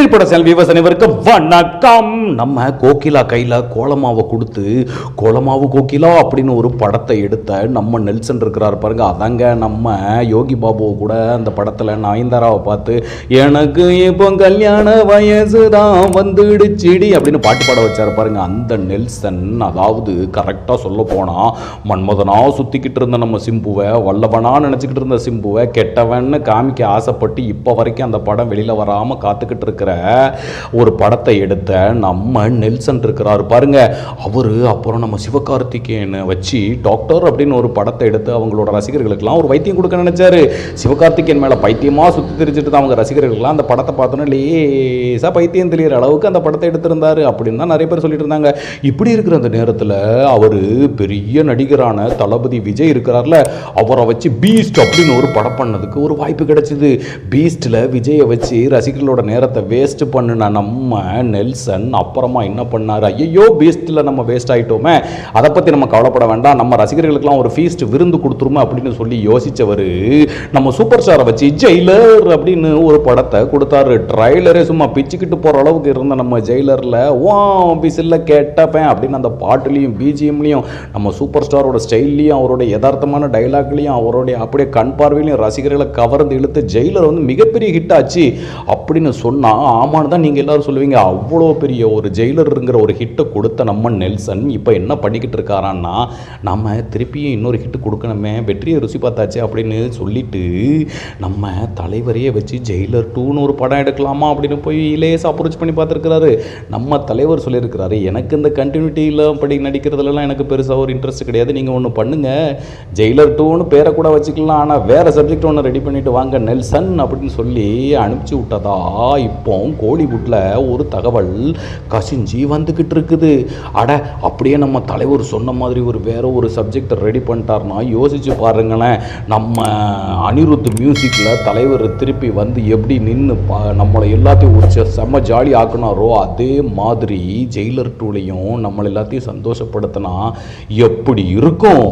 திரைப்பட channel viewers அனைவருக்கும் வணக்கம். நம்ம கோகிலா கையில் கோலமாவை கொடுத்து கோலமாவு கோகிலா அப்படின்னு ஒரு படத்தை எடுத்த நம்ம நெல்சன் இருக்கிறார் பாருங்க. அதாங்க நம்ம யோகி பாபுவை கூட அந்த படத்தில் நயன்தாராவை பார்த்து எனக்கு இப்போ கல்யாண வயசு தான் வந்துடுச்சிடி அப்படின்னு பாட்டு பாட வச்சார் பாருங்க. அந்த நெல்சன், அதாவது கரெக்டாக சொல்ல போனால் மன்மதனா சுற்றிக்கிட்டு இருந்த நம்ம சிம்புவை, வல்லவனா நினச்சிக்கிட்டு இருந்த சிம்புவை கெட்டவன்னு காமிக்க ஆசைப்பட்டு இப்போ வரைக்கும் அந்த படம் வெளியில் வராமல் காத்துக்கிட்டு இருக்கிற ஒரு படத்தை எடுத்த நம்ம நெல்சன் இருக்கிறார் பாருங்க. அவரு அப்புறம் நம்ம சிவகார்த்திகேயனை வச்சு டாக்டர் அப்படின்னு ஒரு படத்தை எடுத்து அவங்களோட ரசிகர்களுக்கெல்லாம் ஒரு வைத்தியம் கொடுக்க நினைச்சாரு. சிவகார்த்திகேயன் மேல பைத்தியமா சுத்தி திரிச்சிட்டு தான் அவங்க ரசிகர்கள்லாம் அந்த படத்தை பார்த்தோன்னா லேசா பைத்தியம் தெரியற அளவுக்கு அந்த படத்தை எடுத்திருந்தாரு அப்படின்னு தான் நிறைய பேர் சொல்லிட்டு இருந்தாங்க. இப்படி இருக்கிற அந்த நேரத்தில் அவரு பெரிய நடிகரான தளபதி விஜய் இருக்கிறார்ல, அவரை வச்சு பீஸ்ட் அப்படின்னு ஒரு படம் பண்ணதுக்கு ஒரு வாய்ப்பு கிடைச்சது. பீஸ்ட்ல விஜயை வச்சு ரசிகர்களோட நேரத்தை வேஸ்ட் பண்ணுன நம்ம நெல்சன் அப்புறமா என்ன பண்ணாரு, ஐயோ பீஸ்ட்ல நம்ம வேஸ்ட் ஆயிட்டோமே, அதை பத்தி நம்ம கவலைப்பட வேண்டாம், நம்ம ரசிகர்களுக்கெல்லாம் ஒரு ஃபீஸ்ட் விருந்து கொடுத்துருமே அப்படின்னு சொல்லி யோசிச்சவர் நம்ம சூப்பர் ஸ்டாரை வச்சு ஜெயிலர் அப்படின்னு ஒரு படத்தை கொடுத்தாரு. ட்ரைலரே சும்மா பிச்சுக்கிட்டு போற அளவுக்கு இருந்த நம்ம ஜெயிலர்ல ஓ ஆபீஸில் கேட்டப்பேன் அப்படின்னு அந்த பாட்டுலையும் பிஜிஎம்லையும் நம்ம சூப்பர் ஸ்டாரோட ஸ்டைல்லையும் அவருடைய யதார்த்தமான டைலாக்லையும் அவருடைய அப்படியே கண் பார்வையிலையும் ரசிகர்களை கவர்ந்து இழுத்து ஜெயிலர் வந்து மிகப்பெரிய ஹிட் ஆச்சு அப்படின்னு சொன்னா ஆமான்னு தான் நீங்கள் எல்லாரும் சொல்லுவீங்க. அவ்வளோ பெரிய ஒரு ஜெயிலருங்கிற ஒரு ஹிட்டை கொடுத்த நம்ம நெல்சன் இப்போ என்ன பண்ணிக்கிட்டு இருக்காரான்னா, நம்ம திருப்பியும் இன்னொரு ஹிட்டு கொடுக்கணுமே, வெற்றியை ருசி பார்த்தாச்சு அப்படின்னு சொல்லிட்டு நம்ம தலைவரையே வச்சு ஜெயிலர் 2ன்னு ஒரு படம் எடுக்கலாமா அப்படின்னு போய் லேசாக அப்ரோச் பண்ணி பார்த்துருக்கிறாரு. நம்ம தலைவர் சொல்லியிருக்கிறாரு, எனக்கு இந்த கண்டினியூட்டியில் படி நடிக்கிறதுலாம் எனக்கு பெருசாக ஒரு இன்ட்ரெஸ்ட் கிடையாது, நீங்கள் ஒன்று பண்ணுங்க, ஜெயிலர் 2ன்னு பேரை கூட வச்சுக்கலாம், ஆனால் வேறு சப்ஜெக்ட் ஒன்று ரெடி பண்ணிட்டு வாங்க நெல்சன் அப்படின்னு சொல்லி அனுப்பிச்சி விட்டதா இப்போ கோலிவுட்ல ஒரு தகவல் கசிஞ்சி வந்துகிட்டு இருக்குது. அட அப்படியே நம்ம தலைவர் சொன்ன மாதிரி வேற ஒரு சப்ஜெக்ட் ரெடி பண்ணிட்டார்னா யோசிச்சு பாருங்களேன், நம்ம அனிருத் மியூசிக்ல தலைவர் திருப்பி வந்து எப்படி நின்று நம்மளை எல்லாத்தையும் ஒரு செம்ம ஜாலி ஆக்கினாரோ அதே மாதிரி ஜெயிலர் 2லையும் நம்மளை எல்லாத்தையும் சந்தோஷப்படுத்தினா எப்படி இருக்கும்.